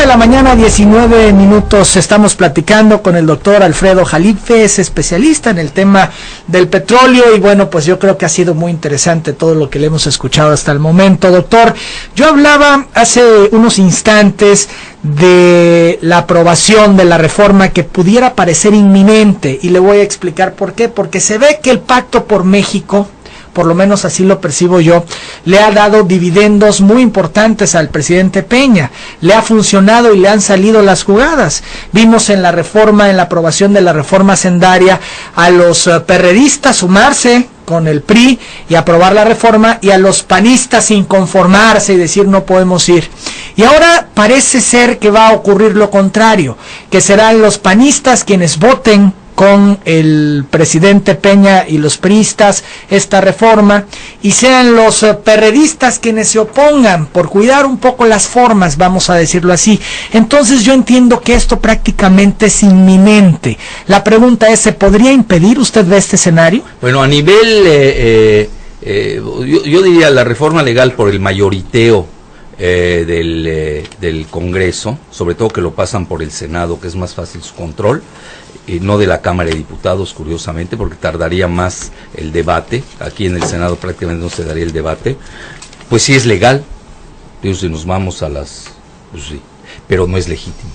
de la mañana, 19 minutos, estamos platicando con el doctor Alfredo Jalife, es especialista en el tema del petróleo y bueno, pues yo creo que ha sido muy interesante todo lo que le hemos escuchado hasta el momento. Doctor, yo hablaba hace unos instantes de la aprobación de la reforma que pudiera parecer inminente y le voy a explicar por qué, porque se ve que el Pacto por México, por lo menos así lo percibo yo, le ha dado dividendos muy importantes al presidente Peña, le ha funcionado y le han salido las jugadas. Vimos en la reforma, en la aprobación de la reforma hacendaria, a los perredistas sumarse con el PRI y aprobar la reforma, y a los panistas inconformarse y decir no podemos ir. Y ahora parece ser que va a ocurrir lo contrario, que serán los panistas quienes voten con el presidente Peña y los priistas esta reforma, y sean los perredistas quienes se opongan por cuidar un poco las formas, vamos a decirlo así. Entonces yo entiendo que esto prácticamente es inminente. La pregunta es, ¿se podría impedir? ¿Usted ve este escenario? Bueno, a nivel, yo diría la reforma legal por el mayoriteo del Congreso, sobre todo que lo pasan por el Senado, que es más fácil su control, no de la Cámara de Diputados, curiosamente, porque tardaría más el debate. Aquí en el Senado prácticamente no se daría el debate. Pues sí es legal, digo, si nos vamos a las... pues sí, pero no es legítimo.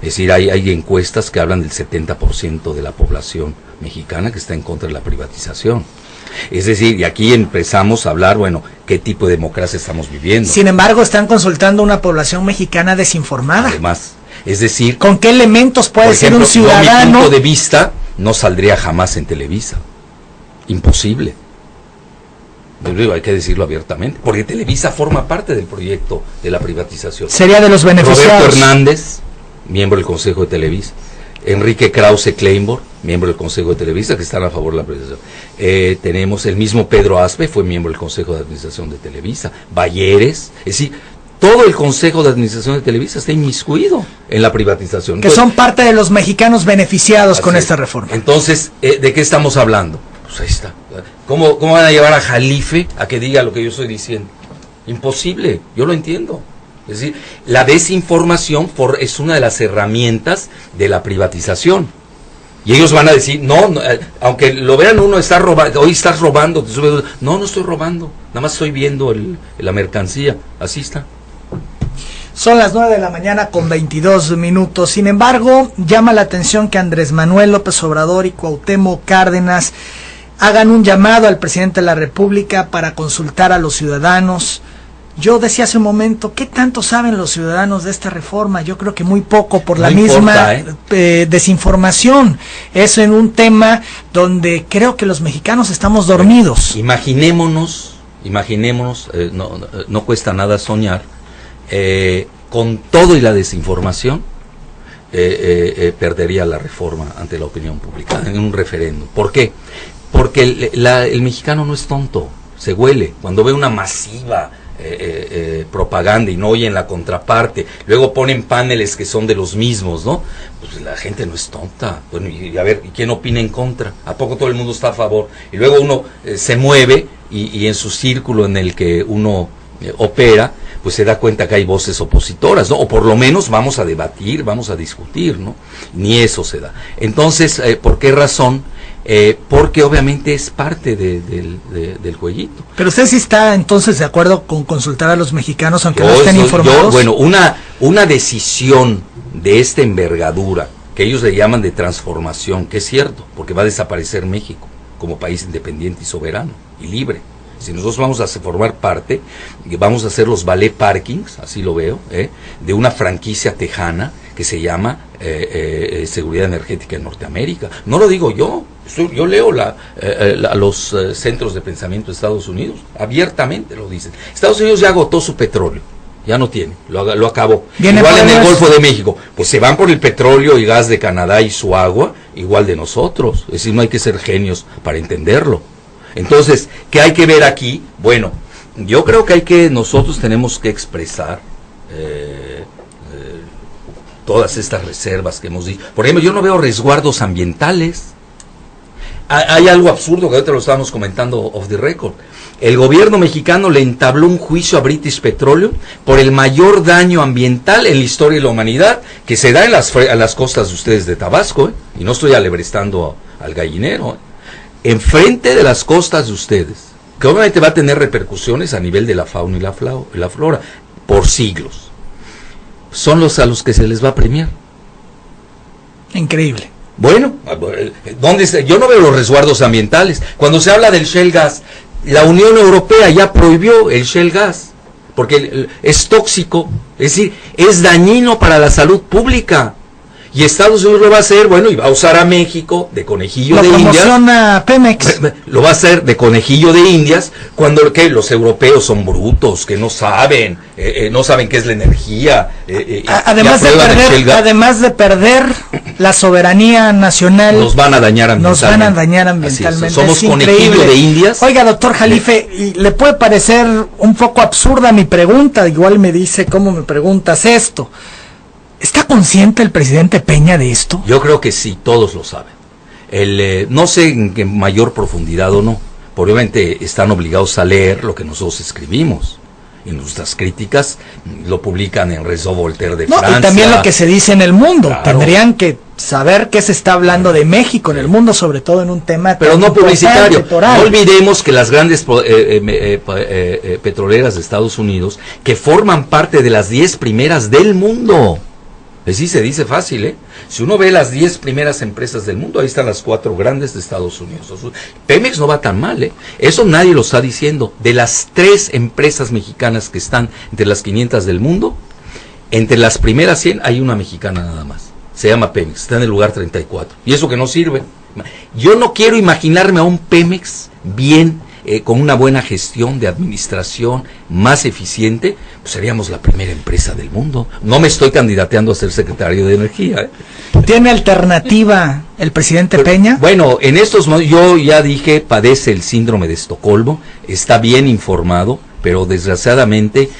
Es decir, hay encuestas que hablan del 70% de la población mexicana que está en contra de la privatización. Es decir, y aquí empezamos a hablar, bueno, ¿qué tipo de democracia estamos viviendo? Sin embargo, están consultando una población mexicana desinformada. Además, es decir, ¿con qué elementos puede ser un ciudadano? Mi punto de vista no saldría jamás en Televisa. Imposible. Hay que decirlo abiertamente, porque Televisa forma parte del proyecto de la privatización. Sería de los beneficiados. Roberto Hernández, miembro del Consejo de Televisa. Enrique Krause Kleinborg, miembro del Consejo de Televisa, que están a favor de la privatización. Tenemos el mismo Pedro Aspe, fue miembro del Consejo de Administración de Televisa. Balleres, es decir, todo el Consejo de Administración de Televisa está inmiscuido en la privatización. Que son parte de los mexicanos beneficiados con esta reforma. Entonces, ¿de qué estamos hablando? Pues ahí está. ¿Cómo van a llevar a Jalife a que diga lo que yo estoy diciendo? Imposible, yo lo entiendo. Es decir, la desinformación es una de las herramientas de la privatización. Y ellos van a decir, no, aunque lo vean uno, está robando, hoy estás robando. No estoy robando, nada más estoy viendo la mercancía. Así está. Son las 9 de la mañana con 22 minutos. Sin embargo, llama la atención que Andrés Manuel López Obrador y Cuauhtémoc Cárdenas hagan un llamado al presidente de la República para consultar a los ciudadanos. Yo decía hace un momento, ¿qué tanto saben los ciudadanos de esta reforma? Yo creo que muy poco por la misma desinformación. Eso en un tema donde creo que los mexicanos estamos dormidos. Imaginémonos, no cuesta nada soñar, con todo y la desinformación, perdería la reforma ante la opinión pública en un referéndum. ¿Por qué? Porque el mexicano no es tonto, se huele. Cuando ve una masiva propaganda y no oyen la contraparte, luego ponen paneles que son de los mismos, ¿no? Pues la gente no es tonta. Bueno, y a ver, ¿y quién opina en contra? ¿A poco todo el mundo está a favor? Y luego uno se mueve y en su círculo en el que uno opera, pues se da cuenta que hay voces opositoras, ¿no? O por lo menos vamos a debatir, vamos a discutir, ¿no? Ni eso se da. Entonces, ¿por qué razón? Porque obviamente es parte del jueguito. Pero usted sí está entonces de acuerdo con consultar a los mexicanos aunque no estén informados. Bueno, una decisión de esta envergadura, que ellos le llaman de transformación, que es cierto, porque va a desaparecer México como país independiente y soberano y libre. Si nosotros vamos a formar parte, vamos a hacer los ballet parkings, así lo veo, de una franquicia tejana que se llama Seguridad Energética en Norteamérica. No lo digo yo leo los centros de pensamiento de Estados Unidos, abiertamente lo dicen. Estados Unidos ya agotó su petróleo, ya no tiene, lo acabó. Igual en el Golfo de México, pues se van por el petróleo y gas de Canadá y su agua, igual de nosotros. Es decir, no hay que ser genios para entenderlo. Entonces, ¿qué hay que ver aquí? Bueno, yo creo que nosotros tenemos que expresar todas estas reservas que hemos dicho. Por ejemplo, yo no veo resguardos ambientales. Hay algo absurdo que ahorita lo estábamos comentando off the record. el gobierno mexicano le entabló un juicio a British Petroleum por el mayor daño ambiental en la historia de la humanidad que se da en las costas de ustedes de Tabasco, y no estoy alebrestando al gallinero, enfrente de las costas de ustedes, que obviamente va a tener repercusiones a nivel de la fauna y la flora por siglos. Son a los que se les va a premiar. Increíble. Bueno, yo no veo los resguardos ambientales. Cuando se habla del shale gas, la Unión Europea ya prohibió el shale gas, porque es tóxico, es decir, es dañino para la salud pública. Y Estados Unidos lo va a hacer, bueno, y va a usar a México de conejillo de indias. Lo promociona Pemex. Lo va a hacer de conejillo de indias, cuando que los europeos son brutos, que no saben qué es la energía. Además de perder la soberanía nacional, nos van a dañar ambientalmente. Somos conejillo de indias. Oiga, doctor Jalife, y le puede parecer un poco absurda mi pregunta, igual me dice cómo me preguntas esto. ¿Está consciente el presidente Peña de esto? Yo creo que sí, todos lo saben. No sé en qué mayor profundidad o no. Obviamente están obligados a leer lo que nosotros escribimos. Y nuestras críticas lo publican en Réseau Voltaire de Francia. Y también lo que se dice en el mundo. Claro. Tendrían que saber qué se está hablando de México en el mundo, sobre todo en un tema pero no publicitario. No olvidemos que las grandes petroleras de Estados Unidos, que forman parte de las 10 primeras del mundo. Así se dice fácil, ¿eh? Si uno ve las 10 primeras empresas del mundo, ahí están las 4 grandes de Estados Unidos. Pemex no va tan mal, ¿eh? Eso nadie lo está diciendo. De las 3 empresas mexicanas que están entre las 500 del mundo, entre las primeras 100 hay una mexicana nada más. Se llama Pemex, está en el lugar 34. Y eso que no sirve. Yo no quiero imaginarme a un Pemex bien, con una buena gestión de administración más eficiente, pues seríamos la primera empresa del mundo. No me estoy candidateando a ser secretario de Energía. ¿Tiene alternativa el presidente Peña? Bueno, en estos momentos, yo ya dije, padece el síndrome de Estocolmo, está bien informado, pero desgraciadamente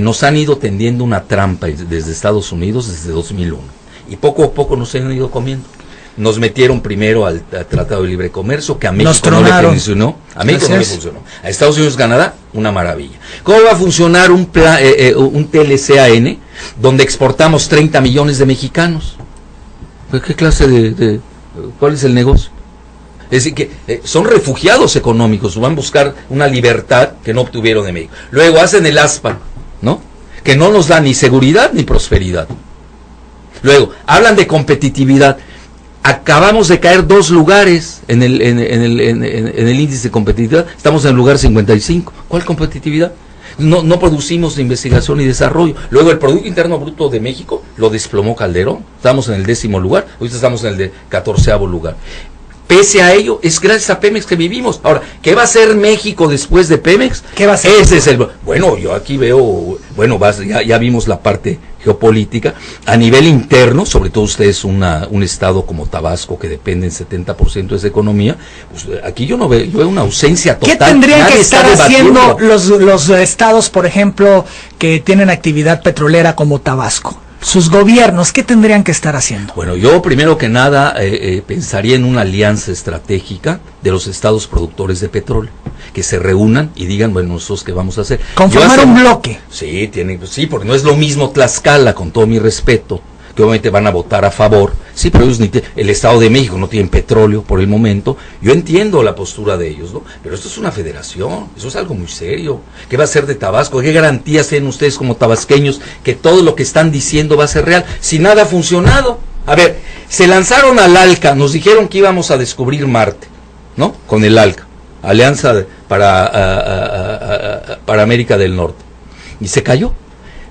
nos han ido tendiendo una trampa desde Estados Unidos desde 2001. Y poco a poco nos han ido comiendo. Nos metieron primero al Tratado de Libre Comercio, que a México no le funcionó. A México no le funcionó. A Estados Unidos, Canadá, una maravilla. ¿Cómo va a funcionar un TLCAN donde exportamos 30 millones de mexicanos? ¿Qué clase cuál es el negocio? Es decir, que son refugiados económicos, van a buscar una libertad que no obtuvieron de México. Luego hacen el ASPA, ¿no? Que no nos da ni seguridad ni prosperidad. Luego, hablan de competitividad. Acabamos de caer 2 lugares en el índice de competitividad. Estamos en el lugar 55. ¿Cuál competitividad? No producimos ni investigación ni desarrollo. Luego el Producto Interno Bruto de México lo desplomó Calderón. Estamos en el 10º lugar. Ahorita estamos en el de 14º lugar. Pese a ello, es gracias a Pemex que vivimos. Ahora, ¿qué va a hacer México después de Pemex? ¿Qué va a hacer? Ese es bueno, yo aquí veo, ya vimos la parte geopolítica. A nivel interno, sobre todo ustedes un estado como Tabasco, que depende en 70% de esa economía, pues aquí yo veo una ausencia total. ¿Qué tendrían que estar haciendo los estados, por ejemplo, que tienen actividad petrolera como Tabasco? Sus gobiernos, ¿qué tendrían que estar haciendo? Bueno, yo primero que nada pensaría en una alianza estratégica de los estados productores de petróleo, que se reúnan y digan, bueno, nosotros qué vamos a hacer. Conformar un bloque. Sí, porque no es lo mismo Tlaxcala, con todo mi respeto, que obviamente van a votar a favor. Sí, pero ellos el Estado de México no tienen petróleo por el momento. Yo entiendo la postura de ellos, ¿no? Pero esto es una federación, eso es algo muy serio. ¿Qué va a ser de Tabasco? ¿Qué garantías tienen ustedes como tabasqueños que todo lo que están diciendo va a ser real? Si nada ha funcionado. A ver, se lanzaron al ALCA, nos dijeron que íbamos a descubrir Marte, ¿no? Con el ALCA, Alianza para América del Norte. Y se cayó.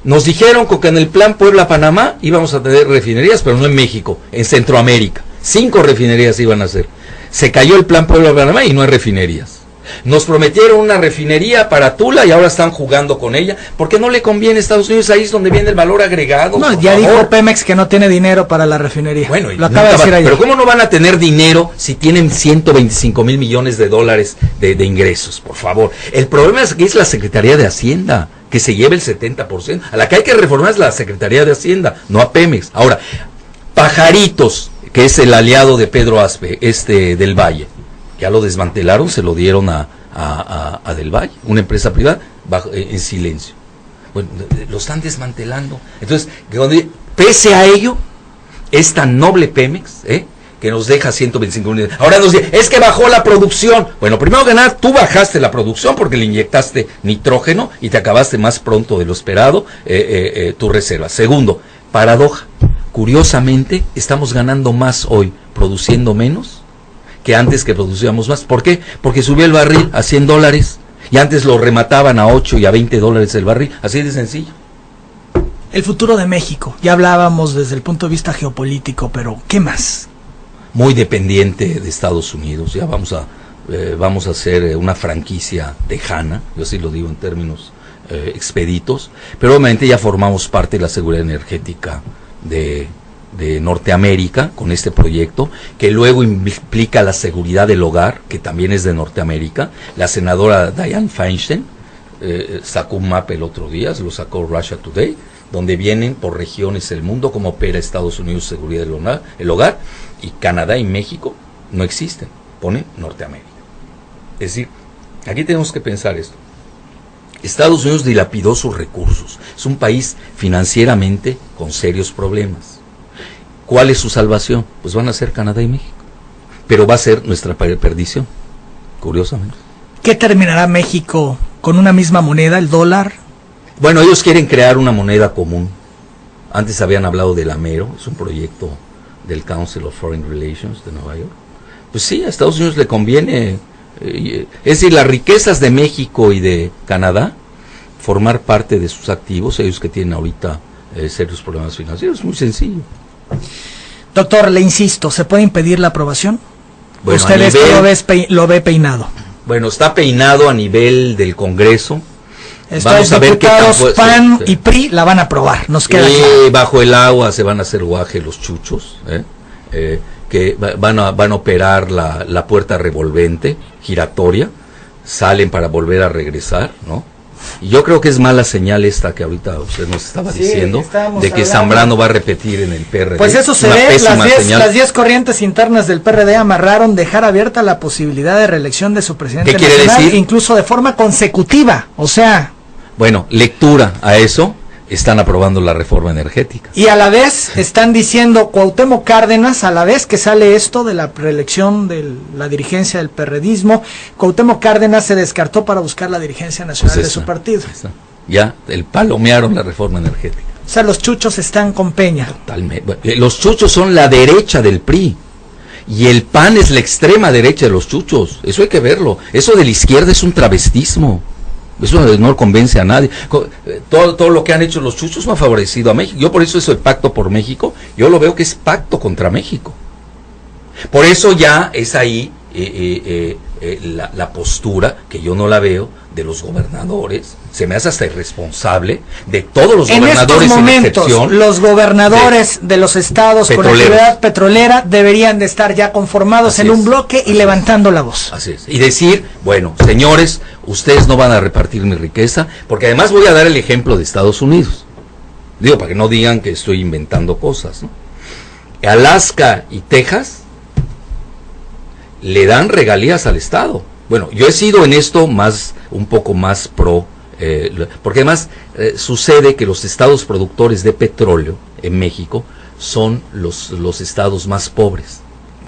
Nos dijeron que en el plan Puebla-Panamá íbamos a tener refinerías, pero no en México, en Centroamérica. 5 refinerías iban a hacer. Se cayó el plan Puebla-Panamá y no hay refinerías. Nos prometieron una refinería para Tula y ahora están jugando con ella, porque no le conviene a Estados Unidos, ahí es donde viene el valor agregado. No, ya dijo Pemex que no tiene dinero para la refinería. Bueno, lo acaba de decir ayer. Pero ¿cómo no van a tener dinero si tienen 125 mil millones de dólares de ingresos? Por favor. El problema es que es la Secretaría de Hacienda que se lleve el 70%. A la que hay que reformar es la Secretaría de Hacienda, no a Pemex. Ahora, Pajaritos, que es el aliado de Pedro Aspe, del Valle, ya lo desmantelaron, se lo dieron a a Del Valle, una empresa privada, en silencio. Bueno, lo están desmantelando. Entonces, pese a ello, es tan noble Pemex, que nos deja 125 unidades. Ahora nos dice, es que bajó la producción. Bueno, primero que nada, tú bajaste la producción porque le inyectaste nitrógeno y te acabaste más pronto de lo esperado tu reserva. Segundo, paradoja. Curiosamente, estamos ganando más hoy produciendo menos que antes que producíamos más. ¿Por qué? Porque subió el barril a $100 y antes lo remataban a 8 y a $20 el barril. Así de sencillo. El futuro de México. Ya hablábamos desde el punto de vista geopolítico, pero ¿qué más? Muy dependiente de Estados Unidos. Ya vamos a hacer una franquicia tejana, yo así lo digo en términos expeditos, pero obviamente ya formamos parte de la seguridad energética de Norteamérica con este proyecto, que luego implica la seguridad del hogar, que también es de Norteamérica. La senadora Dianne Feinstein sacó un mapa el otro día, lo sacó Russia Today, donde vienen por regiones el mundo, cómo opera Estados Unidos seguridad del hogar, y Canadá y México no existen, pone Norteamérica. Es decir, aquí tenemos que pensar esto. Estados Unidos dilapidó sus recursos, es un país financieramente con serios problemas. ¿Cuál es su salvación? Pues van a ser Canadá y México, pero va a ser nuestra perdición, curiosamente. ¿Qué terminará México con una misma moneda, el dólar? Bueno, ellos quieren crear una moneda común. Antes habían hablado del Amero, es un proyecto del Council of Foreign Relations de Nueva York. Pues sí, a Estados Unidos le conviene, es decir, las riquezas de México y de Canadá, formar parte de sus activos, ellos que tienen ahorita serios problemas financieros, es muy sencillo. Doctor, le insisto, ¿se puede impedir la aprobación? Bueno, ¿Ustedes lo ve peinado? Bueno, está peinado a nivel del Congreso. Vamos a ver qué PAN y PRI la van a aprobar, nos queda claro. Bajo el agua se van a hacer guaje los chuchos, que van a operar la puerta revolvente, giratoria, salen para volver a regresar, ¿no? Y yo creo que es mala señal esta que ahorita usted nos estaba diciendo, de que Zambrano va a repetir en el PRD. Pues eso se ve, las 10 corrientes internas del PRD amarraron dejar abierta la posibilidad de reelección de su presidente nacional. ¿Qué quiere decir? Incluso de forma consecutiva, o sea... Bueno, lectura a eso, están aprobando la reforma energética. Y a la vez están diciendo Cuauhtémoc Cárdenas, a la vez que sale esto de la reelección de la dirigencia del perredismo, Cuauhtémoc Cárdenas se descartó para buscar la dirigencia nacional de su partido. Ya, palomearon la reforma energética. O sea, los chuchos están con Peña. Totalmente. Los chuchos son la derecha del PRI. Y el PAN es la extrema derecha de los chuchos. Eso hay que verlo. Eso de la izquierda es un travestismo. Eso no convence a nadie. Todo lo que han hecho los chuchos no ha favorecido a México. Yo por eso el pacto por México, yo lo veo que es pacto contra México. Por eso ya es ahí la postura, que yo no la veo, de los gobernadores. Se me hace hasta irresponsable de todos los gobernadores. En estos momentos, los gobernadores de los estados con actividad petrolera deberían de estar ya conformados en un bloque y levantando la voz. Así es. Y decir, bueno, señores, ustedes no van a repartir mi riqueza, porque además voy a dar el ejemplo de Estados Unidos. Digo, para que no digan que estoy inventando cosas, ¿no? Alaska y Texas le dan regalías al Estado. Bueno, yo he sido en esto un poco más pro, porque además sucede que los estados productores de petróleo en México son los estados más pobres.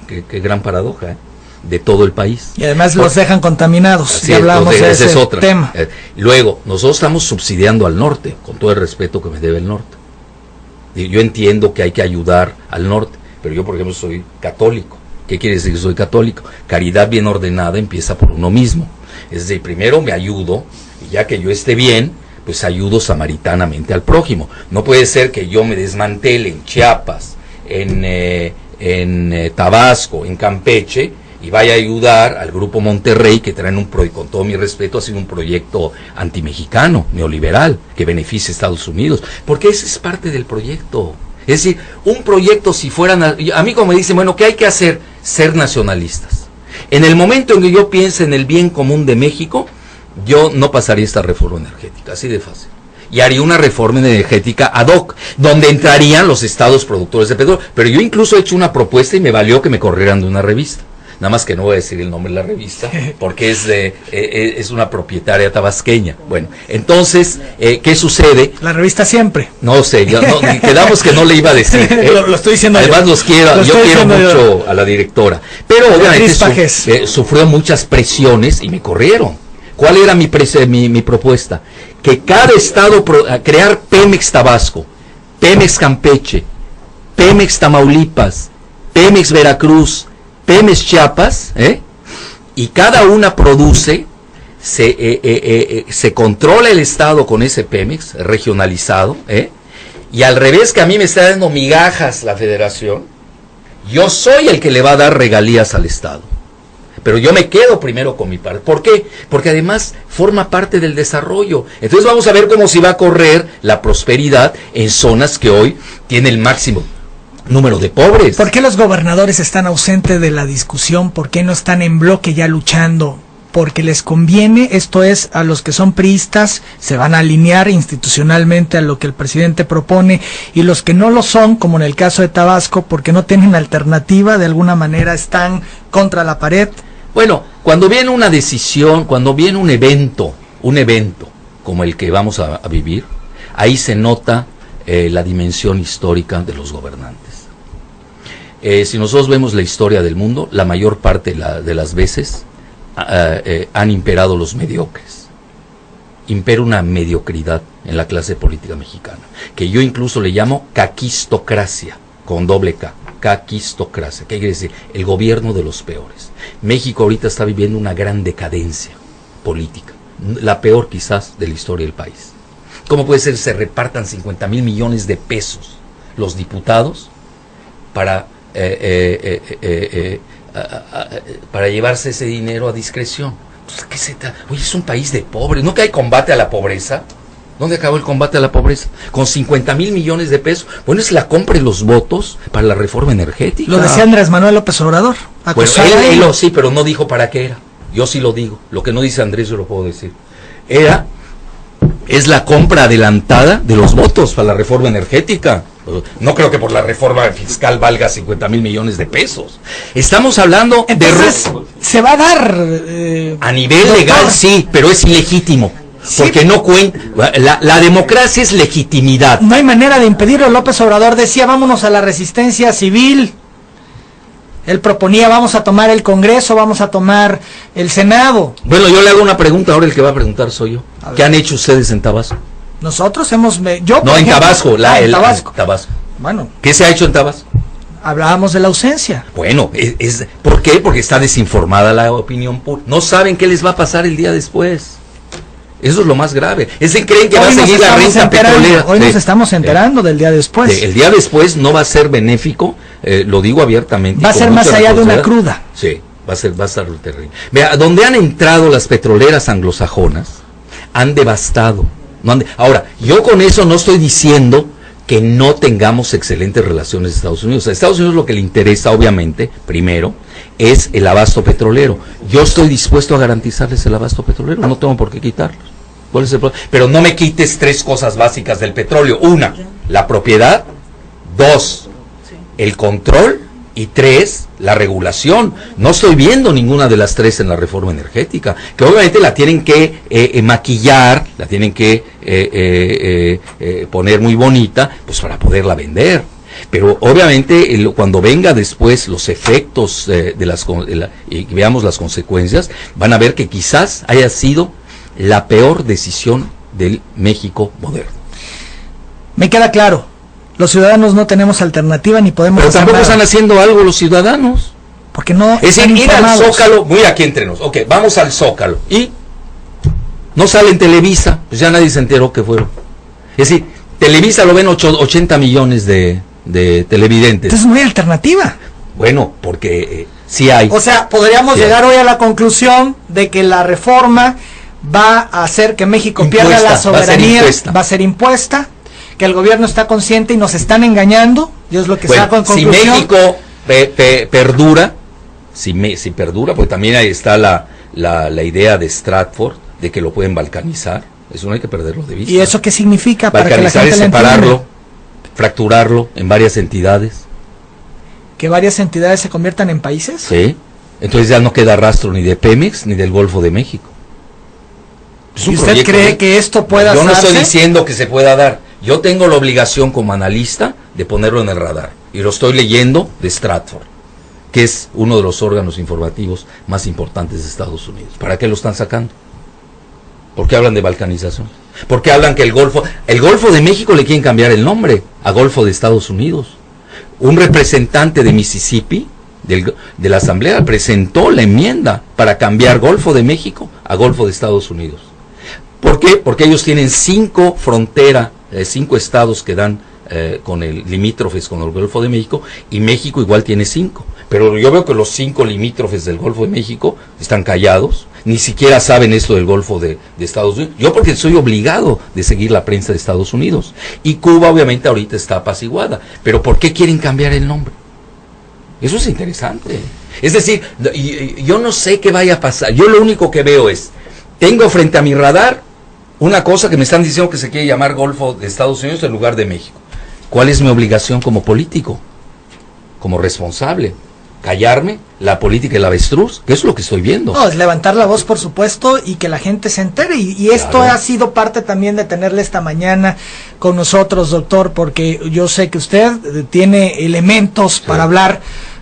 Qué gran paradoja, de todo el país. Y además los dejan contaminados, ya hablamos de ese tema. Luego, nosotros estamos subsidiando al norte, con todo el respeto que me debe el norte. Yo entiendo que hay que ayudar al norte, pero yo, por ejemplo, soy católico. ¿Qué quiere decir que soy católico? Caridad bien ordenada empieza por uno mismo. Es decir, primero me ayudo, y ya que yo esté bien, pues ayudo samaritanamente al prójimo. No puede ser que yo me desmantele en Chiapas, en Tabasco, en Campeche, y vaya a ayudar al Grupo Monterrey, que traen con todo mi respeto, ha sido un proyecto antimexicano, neoliberal, que beneficia a Estados Unidos. Porque ese es parte del proyecto. Es decir, un proyecto, si fueran, a mí como me dicen, bueno, ¿qué hay que hacer? Ser nacionalistas. En el momento en que yo piense en el bien común de México, yo no pasaría esta reforma energética, así de fácil. Y haría una reforma energética ad hoc, donde entrarían los estados productores de petróleo. Pero yo incluso he hecho una propuesta y me valió que me corrieran de una revista. nada más que no voy a decir el nombre de la revista, porque es una propietaria tabasqueña. Bueno, entonces, ¿qué sucede? La revista Siempre. No sé, quedamos que no le iba a decir. Lo estoy diciendo además yo. yo quiero mucho a la directora, pero obviamente sufrió muchas presiones y me corrieron. ¿Cuál era mi propuesta? Que cada estado crear Pemex Tabasco, Pemex Campeche, Pemex Tamaulipas, Pemex Veracruz, Pemex Chiapas, y cada una produce, se controla el estado con ese Pemex regionalizado, y al revés que a mí me está dando migajas la federación, yo soy el que le va a dar regalías al estado. Pero yo me quedo primero con mi parte. ¿Por qué? Porque además forma parte del desarrollo. Entonces vamos a ver cómo se va a correr la prosperidad en zonas que hoy tiene el máximo número de pobres. ¿Por qué los gobernadores están ausentes de la discusión? ¿Por qué no están en bloque ya luchando? Porque les conviene, esto es, a los que son priistas se van a alinear institucionalmente a lo que el presidente propone, y los que no lo son, como en el caso de Tabasco, porque no tienen alternativa, de alguna manera están contra la pared. Bueno, cuando viene una decisión, cuando viene un evento como el que vamos a vivir, ahí se nota la dimensión histórica de los gobernantes. Si nosotros vemos la historia del mundo, la mayor parte de las veces han imperado los mediocres. Impera una mediocridad en la clase política mexicana, que yo incluso le llamo caquistocracia, con doble K, caquistocracia. ¿Qué quiere decir? El gobierno de los peores. México ahorita está viviendo una gran decadencia política, la peor quizás de la historia del país. ¿Cómo puede ser que se repartan 50,000 millones de pesos los diputados para llevarse ese dinero a discreción? Pues, ¿qué se trata? Oye, es un país de pobres. ¿No que hay combate a la pobreza? ¿Dónde acabó el combate a la pobreza? Con 50,000 millones de pesos. Bueno, es la compra de los votos para la reforma energética. Lo decía Andrés Manuel López Obrador. Pues él sí, pero no dijo para qué era. Yo sí lo digo. Lo que no dice Andrés yo lo puedo decir. Es la compra adelantada de los votos para la reforma energética. No creo que por la reforma fiscal valga 50,000 millones de pesos. Estamos hablando. Entonces, se va a dar a nivel legal, sí, pero es ilegítimo. Sí. Porque no cuenta. La democracia es legitimidad. No hay manera de impedirlo. López Obrador decía, vámonos a la resistencia civil. Él proponía, vamos a tomar el Congreso, vamos a tomar el Senado. Bueno, yo le hago una pregunta, ahora el que va a preguntar soy yo. ¿Qué han hecho ustedes en Tabasco? Nosotros hemos... en Tabasco. Tabasco. Bueno. ¿Qué se ha hecho en Tabasco? Hablábamos de la ausencia. Bueno, ¿por qué? Porque está desinformada la opinión pública. No saben qué les va a pasar el día después. Eso es lo más grave. Creen que va a seguir la renta petrolera. Hoy nos estamos enterando del día después. El día después no va a ser benéfico, lo digo abiertamente. Va a ser más allá de una cruda. Sí, va a ser terrible. Vea, donde han entrado las petroleras anglosajonas, han devastado. Ahora, yo con eso no estoy diciendo que no tengamos excelentes relaciones con Estados Unidos. A Estados Unidos lo que le interesa, obviamente, primero, es el abasto petrolero. Yo estoy dispuesto a garantizarles el abasto petrolero, no tengo por qué quitarlos. ¿Cuál es el problema? Pero no me quites 3 cosas básicas del petróleo. 1, la propiedad. 2, el control. Y 3, la regulación. No estoy viendo ninguna de las 3 en la reforma energética, que obviamente la tienen que maquillar, la tienen que poner muy bonita, pues para poderla vender. Pero obviamente cuando venga después los efectos y veamos las consecuencias, van a ver que quizás haya sido la peor decisión del México moderno. Me queda claro, los ciudadanos no tenemos alternativa ni podemos... Pero tampoco están haciendo algo los ciudadanos. Porque no... Es decir, ir al Zócalo, muy aquí entre nos, ok, vamos al Zócalo, y no sale en Televisa, pues ya nadie se enteró que fueron. Es decir, Televisa lo ven 80 millones de televidentes. Entonces no hay alternativa. Bueno, porque sí hay. O sea, podríamos llegar hoy a la conclusión de que la reforma va a hacer que México pierda la soberanía, va a ser impuesta, que el gobierno está consciente y nos están engañando, y es lo que saco en conclusión. Si México perdura, si perdura, pues también ahí está la idea de Stratford, de que lo pueden balcanizar, eso no hay que perderlo de vista. ¿Y eso qué significa? Balcanizar es separarlo, fracturarlo en varias entidades. ¿Que varias entidades se conviertan en países? Sí. Entonces ya no queda rastro ni de Pemex ni del Golfo de México. ¿Y usted cree que esto pueda darse? Yo no hacerse? estoy diciendo que se pueda dar. Yo tengo la obligación como analista de ponerlo en el radar. Y lo estoy leyendo de Stratford, que es uno de los órganos informativos más importantes de Estados Unidos. ¿Para qué lo están sacando? ¿Por qué hablan de balcanización? ¿Por qué hablan que el Golfo de México le quieren cambiar el nombre a Golfo de Estados Unidos? Un representante de Mississippi, de la Asamblea, presentó la enmienda para cambiar Golfo de México a Golfo de Estados Unidos. ¿Por qué? Porque ellos tienen 5 estados que dan con el limítrofes con el Golfo de México, y México igual tiene 5. Pero yo veo que los 5 limítrofes del Golfo de México están callados, ni siquiera saben esto del Golfo de Estados Unidos. Yo porque soy obligado de seguir la prensa de Estados Unidos. Y Cuba obviamente ahorita está apaciguada. Pero ¿por qué quieren cambiar el nombre? Eso es interesante. Es decir, yo no sé qué vaya a pasar. Yo lo único que veo es, tengo frente a mi radar una cosa que me están diciendo que se quiere llamar Golfo de Estados Unidos en lugar de México. ¿Cuál es mi obligación como político? Como responsable. ¿Callarme? ¿La política del avestruz? ¿Qué es lo que estoy viendo? No, es levantar la voz, por supuesto, y que la gente se entere. Y esto Claro. ha sido parte también de tenerle esta mañana con nosotros, doctor, porque yo sé que usted tiene elementos para hablar,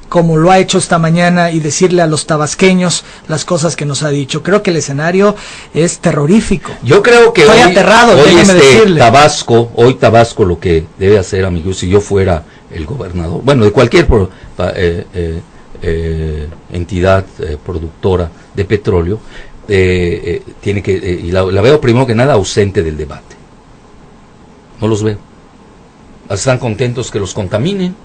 como lo ha hecho esta mañana, y decirle a los tabasqueños las cosas que nos ha dicho. Creo que el escenario es terrorífico. Yo creo que Estoy aterrado, déjeme decirle. Tabasco lo que debe hacer, amigos, si yo fuera el gobernador, bueno, de cualquier entidad productora de petróleo, tiene que, y la veo primero que nada ausente del debate. No los veo. Están contentos que los contaminen.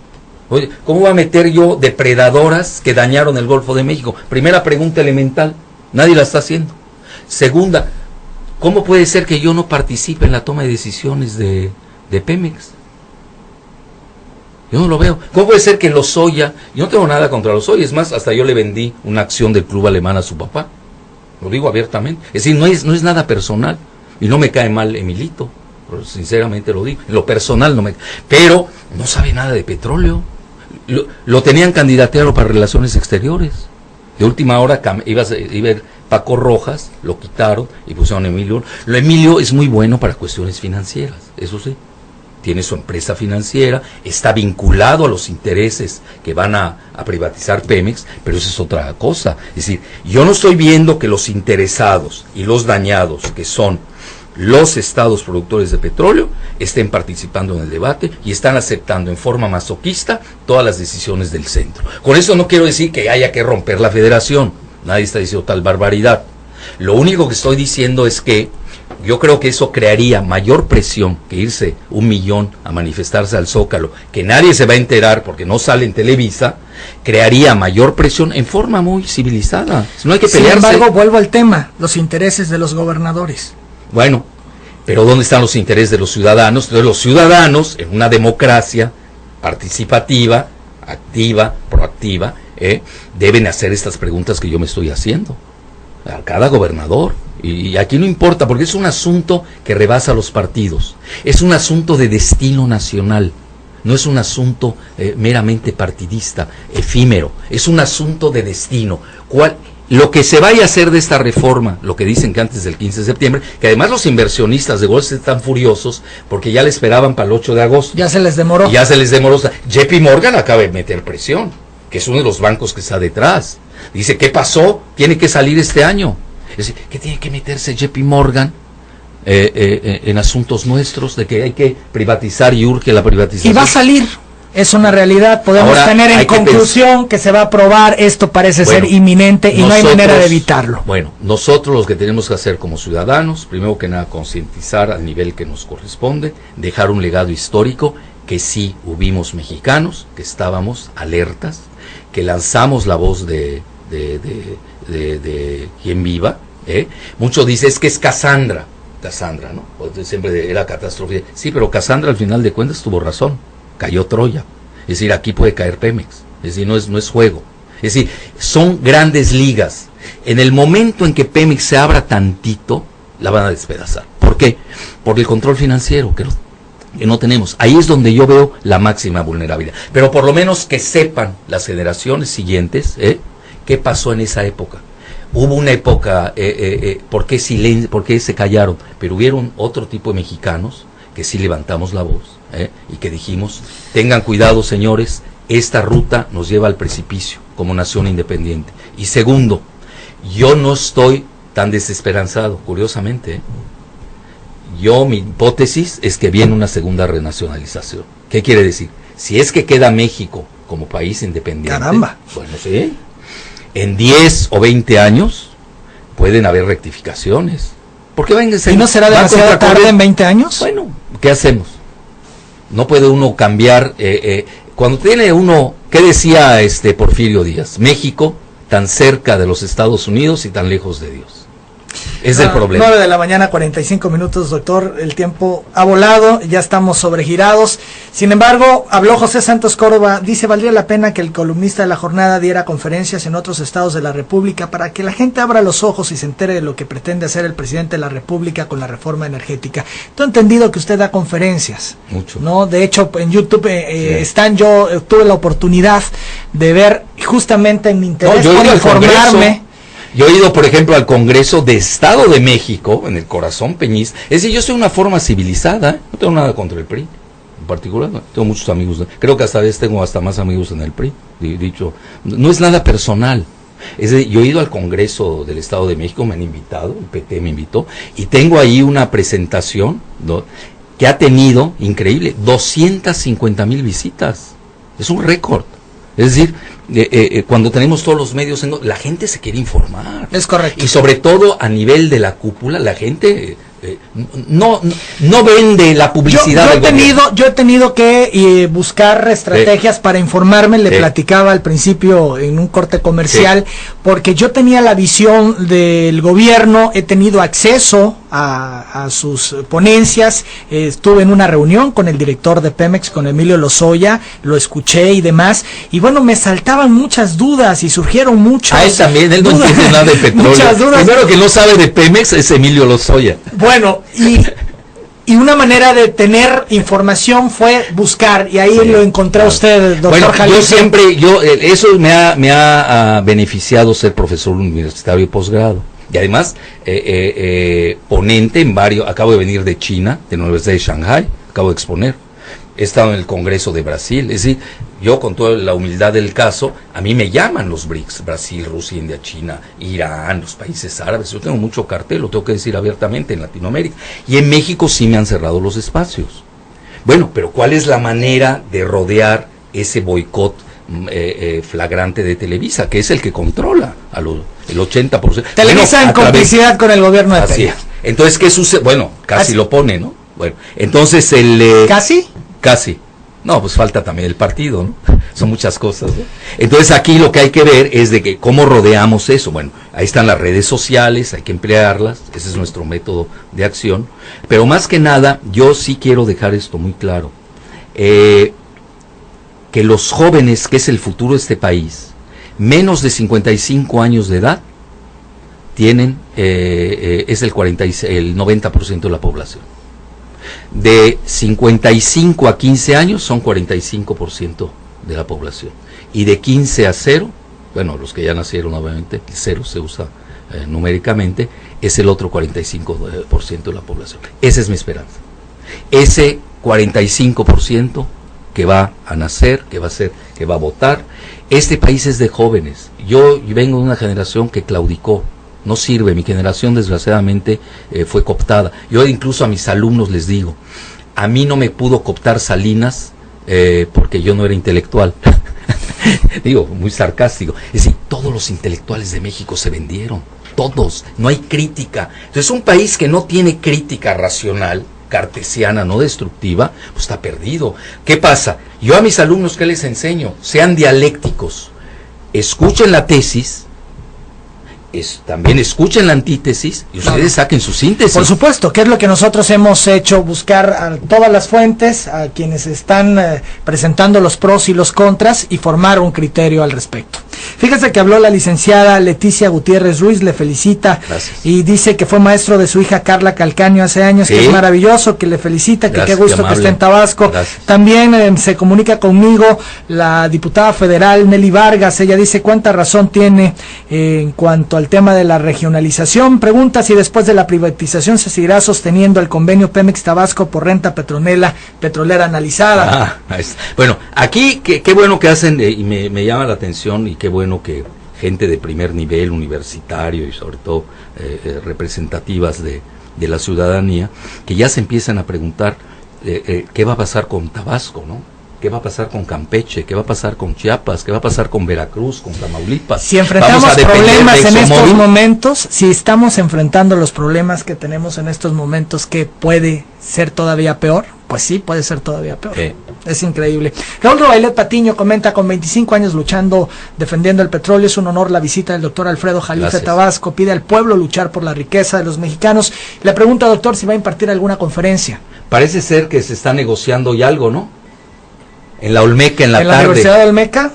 Oye, ¿cómo va a meter yo depredadoras que dañaron el Golfo de México? Primera pregunta elemental, nadie la está haciendo. Segunda, ¿cómo puede ser que yo no participe en la toma de decisiones de Pemex? Yo no lo veo. ¿Cómo puede ser que Lozoya, yo no tengo nada contra Lozoya, es más, hasta yo le vendí una acción del club alemán a su papá, lo digo abiertamente, es decir, no es nada personal, y no me cae mal Emilito, sinceramente lo digo, en lo personal no me, pero no sabe nada de petróleo. Lo tenían candidateado para relaciones exteriores, de última hora iba a ir Paco Rojas, lo quitaron y pusieron a Emilio. Emilio es muy bueno para cuestiones financieras, eso sí, tiene su empresa financiera, está vinculado a los intereses que van a privatizar Pemex, pero eso es otra cosa. Es decir, yo no estoy viendo que los interesados y los dañados, que son los estados productores de petróleo, estén participando en el debate y están aceptando en forma masoquista todas las decisiones del centro. Con eso no quiero decir que haya que romper la federación, nadie está diciendo tal barbaridad. Lo único que estoy diciendo es que yo creo que eso crearía mayor presión que irse 1 millón a manifestarse al Zócalo, que nadie se va a enterar porque no sale en Televisa, crearía mayor presión en forma muy civilizada. No hay que pelearse. Sin embargo, vuelvo al tema, los intereses de los gobernadores. Bueno, pero ¿dónde están los intereses de los ciudadanos? Entonces, los ciudadanos, en una democracia participativa, activa, proactiva, deben hacer estas preguntas que yo me estoy haciendo a cada gobernador. Y aquí no importa, porque es un asunto que rebasa los partidos. Es un asunto de destino nacional. No es un asunto meramente partidista, efímero. Es un asunto de destino. Lo que se vaya a hacer de esta reforma, lo que dicen que antes del 15 de septiembre, que además los inversionistas de Wall Street están furiosos porque ya le esperaban para el 8 de agosto. Ya se les demoró. JP Morgan acaba de meter presión, que es uno de los bancos que está detrás. Dice, ¿qué pasó? Tiene que salir este año. Es decir, ¿qué tiene que meterse JP Morgan en asuntos nuestros de que hay que privatizar y urge la privatización? Y va a salir. Es una realidad, podemos Ahora, tener en conclusión que se va a aprobar, esto parece ser inminente y no hay manera de evitarlo. Bueno, nosotros lo que tenemos que hacer como ciudadanos, primero que nada concientizar al nivel que nos corresponde, dejar un legado histórico, que sí hubimos mexicanos, que estábamos alertas, que lanzamos la voz de quien viva, mucho dice es que es Cassandra, ¿no? Siempre era catástrofe. Sí, pero Cassandra al final de cuentas tuvo razón. Cayó Troya, es decir, aquí puede caer Pemex, es decir, no es juego, es decir, son grandes ligas. En el momento en que Pemex se abra tantito, la van a despedazar. ¿Por qué? Por el control financiero que no tenemos. Ahí es donde yo veo la máxima vulnerabilidad. Pero por lo menos que sepan las generaciones siguientes, que ¿Qué pasó en esa época? Hubo una época, ¿por qué se callaron? Pero hubieron otro tipo de mexicanos que sí levantamos la voz y que dijimos, tengan cuidado señores, esta ruta nos lleva al precipicio como nación independiente. Y segundo, yo no estoy tan desesperanzado, curiosamente. Mi hipótesis es que viene una segunda renacionalización. ¿Qué quiere decir? Si es que queda México como país independiente, caramba, bueno, sí, en 10 o 20 años pueden haber rectificaciones. Porque ¿Y no será demasiado tarde en 20 años? Bueno, ¿qué hacemos? No puede uno cambiar. Cuando tiene uno, ¿qué decía Porfirio Díaz? México tan cerca de los Estados Unidos y tan lejos de Dios. Es el problema. 9 de la mañana, 45 minutos, doctor. El tiempo ha volado, ya estamos sobregirados. Sin embargo, habló José Santos Córdoba. Dice, valdría la pena que el columnista de la jornada diera conferencias en otros estados de la República para que la gente abra los ojos y se entere de lo que pretende hacer el presidente de la República con la reforma energética. Tengo entendido que usted da conferencias. Mucho. ¿No? De hecho, en YouTube Sí. yo tuve la oportunidad de ver justamente en mi interés por informarme. Yo he ido, por ejemplo, al Congreso de Estado de México, en el corazón peñista. Es decir, yo soy una forma civilizada, no tengo nada contra el PRI, en particular, no, tengo muchos amigos, creo que esta vez tengo hasta más amigos en el PRI, dicho, no es nada personal. Es decir, yo he ido al Congreso del Estado de México, me han invitado, el PT me invitó, y tengo ahí una presentación, ¿no?, que ha tenido, increíble, 250,000 visitas. Es un récord. Es decir, cuando tenemos todos los medios, la gente se quiere informar. Es correcto. Y sobre todo a nivel de la cúpula, la gente no vende la publicidad. Yo he tenido que buscar estrategias para informarme. Le platicaba al principio en un corte comercial, porque yo tenía la visión del gobierno, he tenido acceso a sus ponencias, estuve en una reunión con el director de Pemex, con Emilio Lozoya, lo escuché y demás, y bueno, me saltaban muchas dudas y surgieron muchas. A él también, él no entiende nada de petróleo. Muchas dudas. Primero que no sabe de Pemex es Emilio Lozoya. Bueno, y una manera de tener información fue buscar, y ahí lo encontré a usted, doctor Jalife. Eso me ha beneficiado ser profesor universitario y posgrado. Y además, ponente en varios, acabo de venir de China, de la Universidad de Shanghái, acabo de exponer. He estado en el Congreso de Brasil, es decir, yo con toda la humildad del caso, a mí me llaman los BRICS, Brasil, Rusia, India, China, Irán, los países árabes, yo tengo mucho cartel, lo tengo que decir abiertamente, en Latinoamérica, y en México sí me han cerrado los espacios. Bueno, pero ¿cuál es la manera de rodear ese boicot flagrante de Televisa, que es el que controla el 80%? Televisa en complicidad con el gobierno de Peña. Entonces, ¿qué sucede? Bueno, casi lo pone, ¿no? Bueno, entonces ¿Casi? Casi. No, pues falta también el partido, ¿no? Son muchas cosas, ¿no? Entonces aquí lo que hay que ver es de que cómo rodeamos eso. Bueno, ahí están las redes sociales, hay que emplearlas, ese es nuestro método de acción. Pero más que nada, yo sí quiero dejar esto muy claro. Que los jóvenes, que es el futuro de este país, menos de 55 años de edad, tienen, es el 90% de la población. De 55 a 15 años son 45% de la población. Y de 15 a 0, bueno, los que ya nacieron obviamente, el 0 se usa numéricamente, es el otro 45% de la población. Esa es mi esperanza. Ese 45% que va a nacer, que va a votar. Este país es de jóvenes. Yo vengo de una generación que claudicó. No sirve, mi generación desgraciadamente fue cooptada. Yo incluso a mis alumnos les digo, a mí no me pudo cooptar Salinas porque yo no era intelectual. Digo, muy sarcástico. Es decir, todos los intelectuales de México se vendieron, todos, no hay crítica. Entonces un país que no tiene crítica racional, cartesiana, no destructiva, pues está perdido. ¿Qué pasa? Yo a mis alumnos, ¿qué les enseño? Sean dialécticos, escuchen la tesis, también escuchen la antítesis y ustedes saquen su síntesis. Por supuesto, que es lo que nosotros hemos hecho, buscar a todas las fuentes, a quienes están presentando los pros y los contras y formar un criterio al respecto. Fíjese que habló la licenciada Leticia Gutiérrez Ruiz, le felicita. Gracias. Y dice que fue maestro de su hija Carla Calcaño hace años, sí, que es maravilloso, que le felicita, que qué gusto que esté en Tabasco. Gracias. También se comunica conmigo la diputada federal Nelly Vargas, ella dice cuánta razón tiene en cuanto al tema de la regionalización. Pregunta si después de la privatización se seguirá sosteniendo el convenio Pemex Tabasco por renta petrolera analizada. Bueno, aquí qué bueno que hacen, y me llama la atención, y qué bueno que gente de primer nivel, universitario y sobre todo representativas de la ciudadanía, que ya se empiezan a preguntar qué va a pasar con Tabasco, ¿no? ¿Qué va a pasar con Campeche? ¿Qué va a pasar con Chiapas? ¿Qué va a pasar con Veracruz, con Tamaulipas? Si enfrentamos problemas en estos momentos, si estamos enfrentando los problemas que tenemos en estos momentos, ¿qué puede ser todavía peor? Pues sí, puede ser todavía peor. Es increíble. Raúl Robailet Patiño comenta, con 25 años luchando, defendiendo el petróleo, es un honor la visita del doctor Alfredo Jalife a Tabasco, pide al pueblo luchar por la riqueza de los mexicanos. Le pregunta, doctor, si va a impartir alguna conferencia. Parece ser que se está negociando ya algo, ¿no? En la Olmeca, en la tarde. ¿En la Universidad de Olmeca?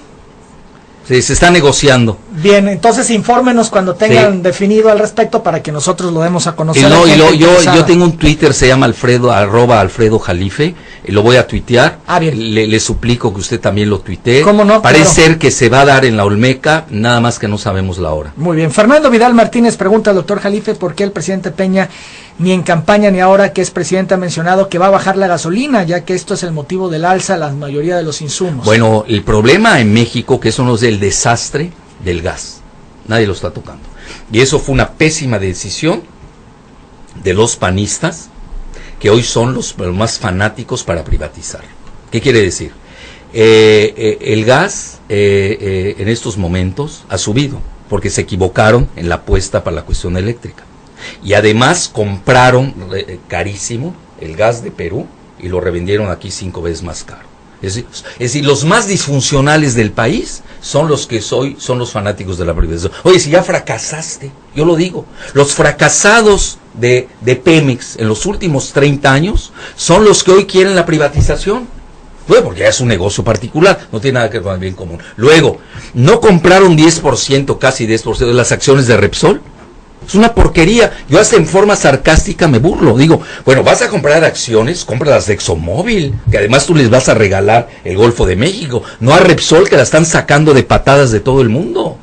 Sí, se está negociando. Bien, entonces infórmenos cuando tengan definido al respecto para que nosotros lo demos a conocer. Yo tengo un Twitter, se llama @Alfredo Jalife, y lo voy a tuitear. Bien. Le suplico que usted también lo tuitee. ¿Cómo no? Parece ser que se va a dar en la Olmeca, nada más que no sabemos la hora. Muy bien. Fernando Vidal Martínez pregunta al doctor Jalife por qué el presidente Peña, ni en campaña ni ahora que es presidente, ha mencionado que va a bajar la gasolina, ya que esto es el motivo del alza a la mayoría de los insumos. Bueno, el problema en México, que eso no es el desastre del gas, nadie lo está tocando, y eso fue una pésima decisión de los panistas, que hoy son los más fanáticos para privatizar. ¿Qué quiere decir? El gas en estos momentos ha subido porque se equivocaron en la apuesta para la cuestión eléctrica, y además compraron carísimo el gas de Perú y lo revendieron aquí 5 veces más caro. Es decir, los más disfuncionales del país son los que son los fanáticos de la privatización. Oye, si ya fracasaste, yo lo digo, los fracasados de Pemex en los últimos 30 años son los que hoy quieren la privatización. Bueno, porque ya es un negocio particular, no tiene nada que ver con el bien común. Luego, ¿no compraron 10%, casi 10% de las acciones de Repsol? Es una porquería. Yo hasta en forma sarcástica me burlo. Digo, bueno, vas a comprar acciones, cómpralas de ExxonMobil, que además tú les vas a regalar el Golfo de México, no a Repsol, que la están sacando de patadas de todo el mundo.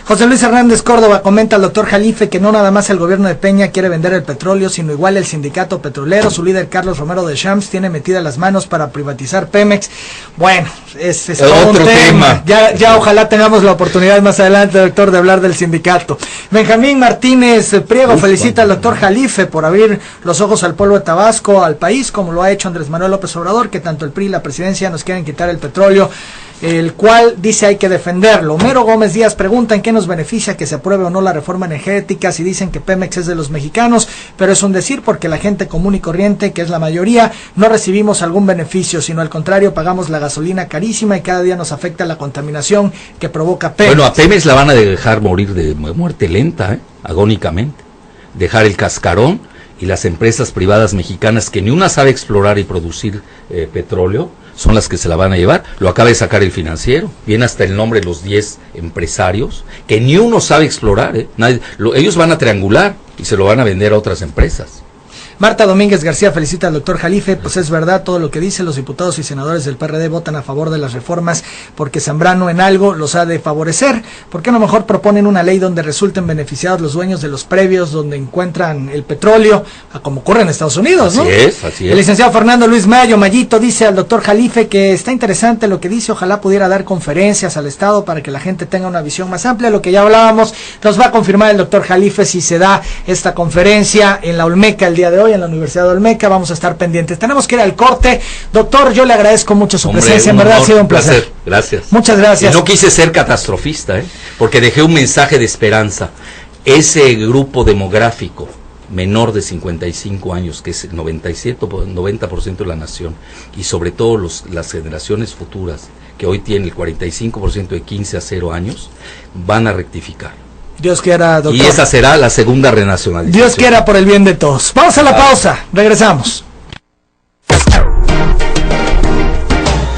José Luis Hernández Córdoba comenta al doctor Jalife que no nada más el gobierno de Peña quiere vender el petróleo, sino igual el sindicato petrolero. Su líder Carlos Romero de Champs tiene metidas las manos para privatizar Pemex. Bueno, es otro tema. Ya ojalá tengamos la oportunidad más adelante, doctor, de hablar del sindicato. Benjamín Martínez Priego felicita al doctor Jalife por abrir los ojos al pueblo de Tabasco, al país, como lo ha hecho Andrés Manuel López Obrador, que tanto el PRI y la presidencia nos quieren quitar el petróleo, el cual dice hay que defenderlo. Homero Gómez Díaz pregunta en qué nos beneficia que se apruebe o no la reforma energética, si dicen que Pemex es de los mexicanos, pero es un decir porque la gente común y corriente, que es la mayoría, no recibimos algún beneficio, sino al contrario pagamos la gasolina carísima y cada día nos afecta la contaminación que provoca Pemex. Bueno, a Pemex la van a dejar morir de muerte lenta, agónicamente, dejar el cascarón, y las empresas privadas mexicanas, que ni una sabe explorar y producir petróleo, son las que se la van a llevar. Lo acaba de sacar el Financiero, viene hasta el nombre de los 10 empresarios, que ni uno sabe explorar, ellos van a triangular y se lo van a vender a otras empresas. Marta Domínguez García felicita al doctor Jalife, pues es verdad todo lo que dice, los diputados y senadores del PRD votan a favor de las reformas porque Zambrano en algo los ha de favorecer. ¿Por qué no mejor proponen una ley donde resulten beneficiados los dueños de los previos donde encuentran el petróleo, como ocurre en Estados Unidos, ¿no? Así es. El licenciado Fernando Luis Mayito dice al doctor Jalife que está interesante lo que dice, ojalá pudiera dar conferencias al Estado para que la gente tenga una visión más amplia, lo que ya hablábamos. Nos va a confirmar el doctor Jalife si se da esta conferencia en la Olmeca el día de hoy, en la Universidad de Olmeca. Vamos a estar pendientes. Tenemos que ir al corte. Doctor, yo le agradezco mucho su presencia, en verdad ha sido un placer. Gracias. Muchas gracias. Y no quise ser catastrofista, porque dejé un mensaje de esperanza. Ese grupo demográfico menor de 55 años, que es el 90% de la nación, y sobre todo las generaciones futuras, que hoy tienen el 45% de 15 a 0 años, van a rectificar. Dios quiera, doctor. Y esa será la segunda renacionalización. Dios quiera por el bien de todos. Vamos a la pausa, regresamos.